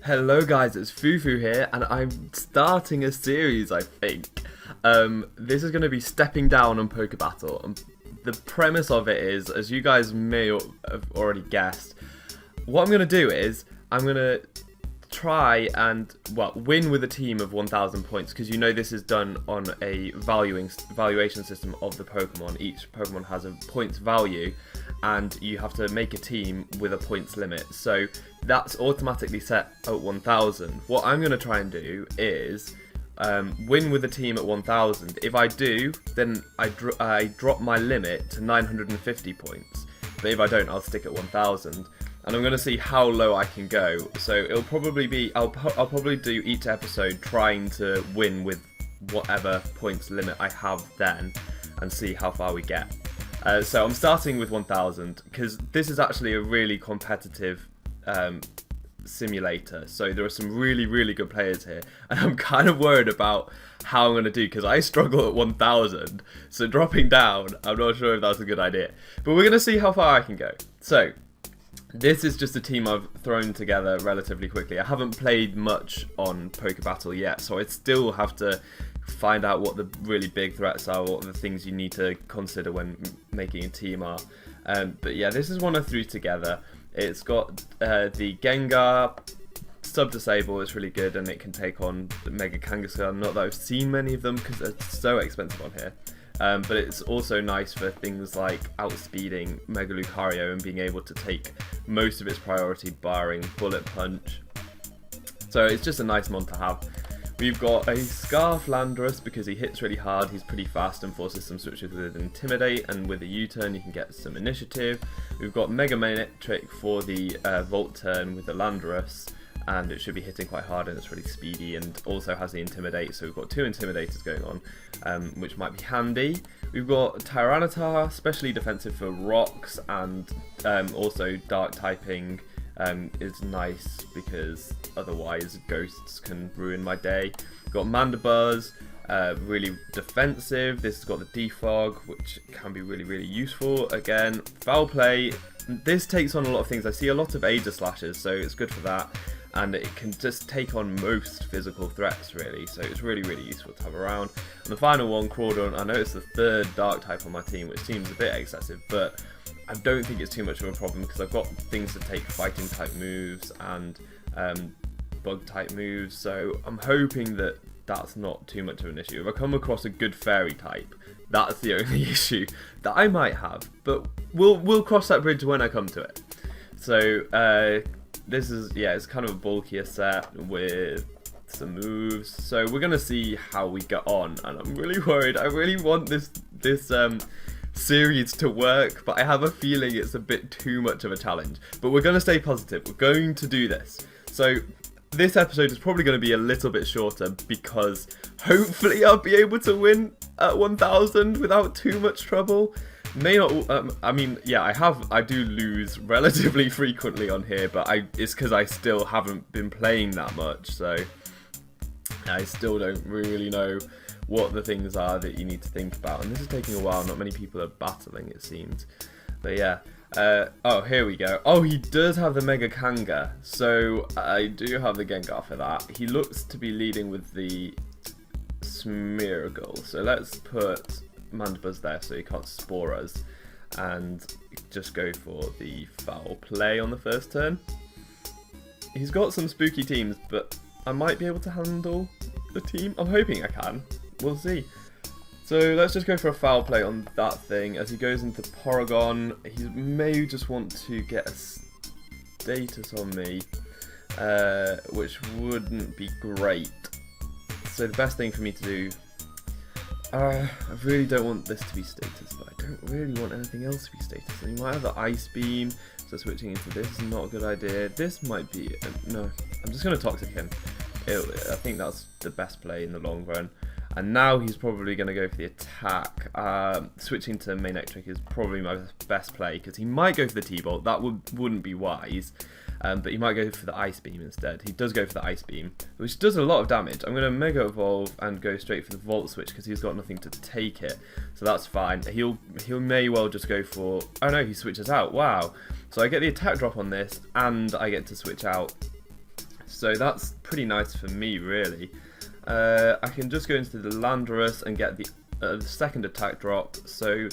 Hello guys, it's Fufu here, and I'm starting a series, I think. This is going to be stepping down on Pokebattle, and the premise of it is, as you guys may have already guessed, what I'm going to do is, I'm going to try and, win with a team of 1,000 points, because you know this is done on a valuation system of the Pokemon. Each Pokemon has a points value, and you have to make a team with a points limit. So that's automatically set at 1,000. What I'm going to try and do is win with a team at 1,000. If I do, then I drop my limit to 950 points. But if I don't, I'll stick at 1,000. And I'm going to see how low I can go. So it'll probably be, I'll probably do each episode trying to win with whatever points limit I have then, and see how far we get. So I'm starting with 1,000 because this is actually a really competitive simulator. So there are some really good players here, and I'm kind of worried about how I'm going to do because I struggle at 1,000. So dropping down, I'm not sure if that's a good idea. But we're going to see how far I can go. So this is just a team I've thrown together relatively quickly. I haven't played much on Pokebattle yet, so I still have to find out what the really big threats are, what the things you need to consider when making a team are. But yeah, this is one I threw together. It's got the Gengar sub-disable. It's really good, and it can take on the Mega-Kangaskhan. Not that I've seen many of them because they're so expensive on here. But it's also nice for things like outspeeding Mega Lucario and being able to take most of its priority barring Bullet Punch. So it's just a nice mon to have. We've got a Scarf Landorus because he hits really hard, he's pretty fast and forces some switches with Intimidate, and with a U-turn you can get some initiative. We've got Mega-Manectric for the Volt turn with the Landorus, and it should be hitting quite hard and it's really speedy, and also has the Intimidate, so we've got two Intimidators going on, which might be handy. We've got Tyranitar, specially defensive for rocks, and also dark typing is nice because otherwise ghosts can ruin my day. We've got Mandibuzz, really defensive. This has got the Defog, which can be really useful. Again, Foul Play, this takes on a lot of things. I see a lot of Aegis Slashes, so it's good for that. And it can just take on most physical threats, really. So it's really useful to have around. And the final one, Crawdon, I know it's the third dark type on my team, which seems a bit excessive, but I don't think it's too much of a problem because I've got things to take fighting type moves and bug type moves. So I'm hoping that that's not too much of an issue. If I come across a good fairy type, that's the only issue that I might have. But we'll cross that bridge when I come to it. So this is, yeah, it's kind of a bulkier set with some moves. So we're gonna see how we get on, and I'm really worried. I really want this series to work, but I have a feeling it's a bit too much of a challenge. But we're gonna stay positive. We're going to do this. So this episode is probably going to be a little bit shorter because hopefully I'll be able to win at 1,000 without too much trouble. May not. I mean, yeah, I do lose relatively frequently on here, but it's because I still haven't been playing that much, so I still don't really know what the things are that you need to think about. And this is taking a while. Not many people are battling, it seems. But yeah. Oh, here we go. Oh, he does have the Mega Kanga, so I do have the Gengar for that. He looks to be leading with the Smeargle, so let's put Mandibuzz there so he can't spore us, and just go for the Foul Play on the first turn. He's got some spooky teams, but I might be able to handle the team. I'm hoping I can. We'll see. So let's just go for a Foul Play on that thing. As he goes into Porygon, he may just want to get a status on me, which wouldn't be great. So the best thing for me to do, I really don't want this to be status, but I don't really want anything else to be status. And he might have the Ice Beam, so switching into this is not a good idea. This might be, no, I'm just going to Toxic him. I think that's the best play in the long run. And now he's probably going to go for the attack. Switching to Manectric is probably my best play because he might go for the T-Bolt. That wouldn't be wise. But he might go for the Ice Beam instead. He does go for the Ice Beam, which does a lot of damage. I'm going to Mega Evolve and go straight for the Volt Switch because he's got nothing to take it. So that's fine. He may well just go for... Oh no, he switches out. Wow. So I get the attack drop on this and I get to switch out So that's pretty nice for me, really. I can just go into the Landorus and get the second attack drop, so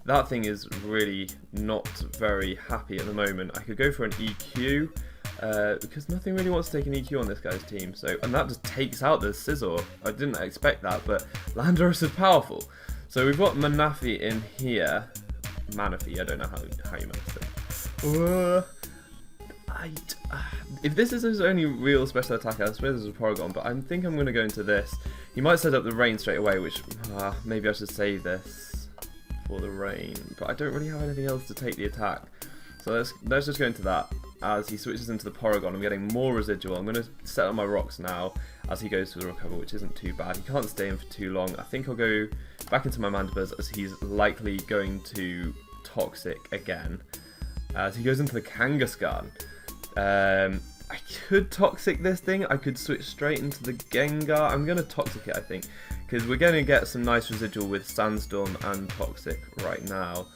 that thing is really not very happy at the moment. I could go for an EQ, because nothing really wants to take an EQ on this guy's team, and that just takes out the Scizor. I didn't expect that, but Landorus is powerful. So we've got Manaphy in here. Manaphy, I don't know how you pronounce it. If this is his only real special attack, I suppose it's a Porygon, but I think I'm going to go into this. He might set up the rain straight away, which maybe I should save this for the rain, but I don't really have anything else to take the attack. So let's just go into that. As he switches into the Porygon, I'm getting more residual. I'm going to set up my rocks now as he goes for the recover, which isn't too bad. He can't stay in for too long. I think I'll go back into my Mandibuzz as he's likely going to Toxic again. As he goes into the Kangaskhan. I could Toxic this thing. I could switch straight into the Gengar. I'm going to Toxic it, I think, because we're going to get some nice residual with Sandstorm and Toxic right now.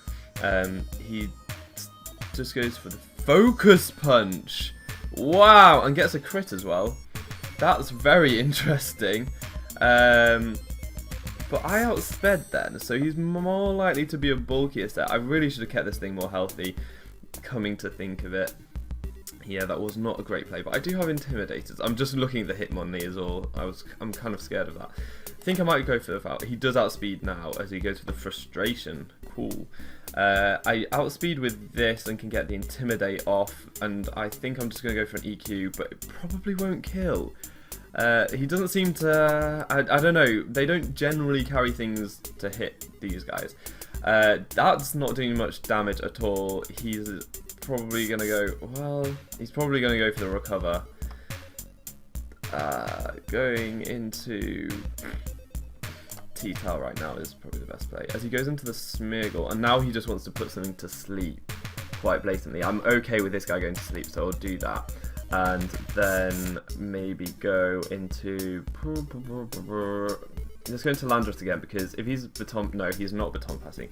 He just goes for the Focus Punch. Wow, and gets a crit as well. That's very interesting. But I outsped then, so he's more likely to be a bulkier set. I really should have kept this thing more healthy, coming to think of it. Yeah, that was not a great play, but I do have Intimidators. I'm just looking at the Hitmonlee is all. I'm kind of scared of that. I think I might go for the foul. He does outspeed now as he goes for the Frustration. Cool. I outspeed with this and can get the Intimidate off, and I think I'm just going to go for an EQ, but it probably won't kill. He doesn't seem to... I don't know. They don't generally carry things to hit these guys. That's not doing much damage at all. He's probably going to go... Well, he's probably going to go for the Recover. Going into... T-Tail right now is probably the best play. As he goes into the Smeargle, and now he just wants to put something to sleep quite blatantly. I'm okay with this guy going to sleep, so I'll do that. And then maybe go into... Let's go into Landorus again, because if he's Baton... No, he's not Baton Passing.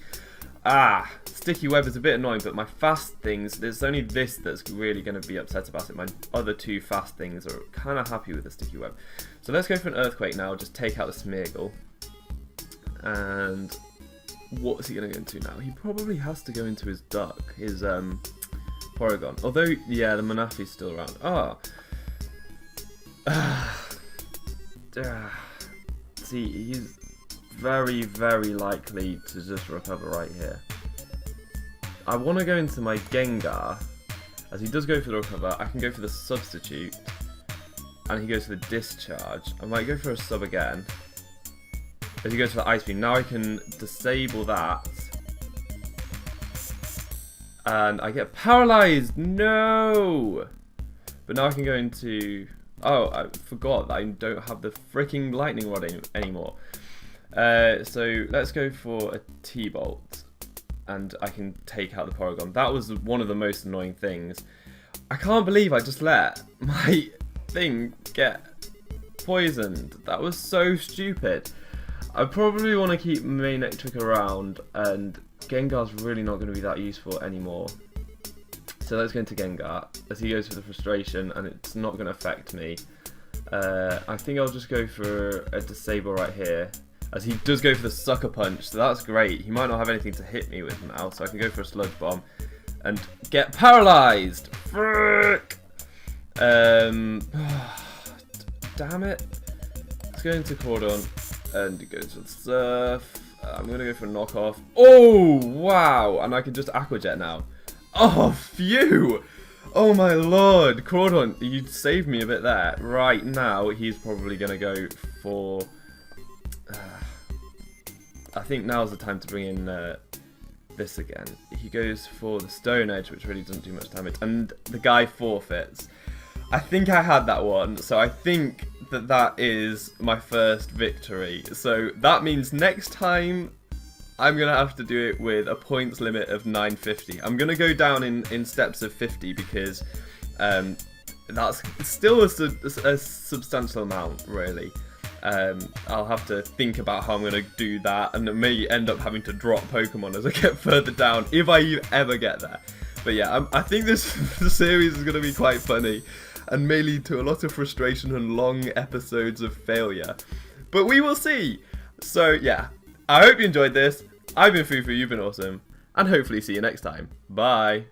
Sticky Web is a bit annoying, but my fast things, there's only this that's really going to be upset about it. My other two fast things are kind of happy with the Sticky Web. So let's go for an Earthquake now, just take out the Smeargle. And what is he going to go into now? He probably has to go into his Duck, his Porygon. Although, yeah, the Manaphy's still around. See, he's very, very likely to just recover right here. I want to go into my Gengar. As he does go for the recover, I can go for the Substitute. And he goes for the Discharge. I might go for a sub again. As he goes for the Ice Beam, now I can disable that. And I get paralyzed! No! But now I can go into... Oh, I forgot that I don't have the freaking Lightning Rod anymore. So let's go for a T-Bolt. And I can take out the Porygon. That was one of the most annoying things. I can't believe I just let my thing get poisoned. That was so stupid. I probably want to keep Mega-Manectric around, and Gengar's really not going to be that useful anymore. So let's go into Gengar, as he goes for the Frustration, and it's not going to affect me. I think I'll just go for a Disable right here, as he does go for the Sucker Punch, so that's great. He might not have anything to hit me with now, so I can go for a Sludge Bomb, and get paralyzed! Frick! Damn it. Let's go into Cordon. And it goes for the Surf. I'm going to go for a Knockoff. Oh, wow. And I can just Aqua Jet now. Oh, phew. Oh, my lord. Crawdon, you saved me a bit there. Right now, he's probably going to go for... I think now's the time to bring in this again. He goes for the Stone Edge, which really doesn't do much damage. And the guy forfeits. I think I had that one, so I think that is my first victory. So that means next time I'm going to have to do it with a points limit of 950. I'm going to go down in steps of 50 because that's still a substantial amount, really. I'll have to think about how I'm going to do that, and it may end up having to drop Pokemon as I get further down, if I ever get there. But yeah, I think this series is going to be quite funny. and may lead to a lot of frustration and long episodes of failure. But we will see. So yeah, I hope you enjoyed this. I've been Fufu, you've been awesome, and hopefully see you next time. Bye.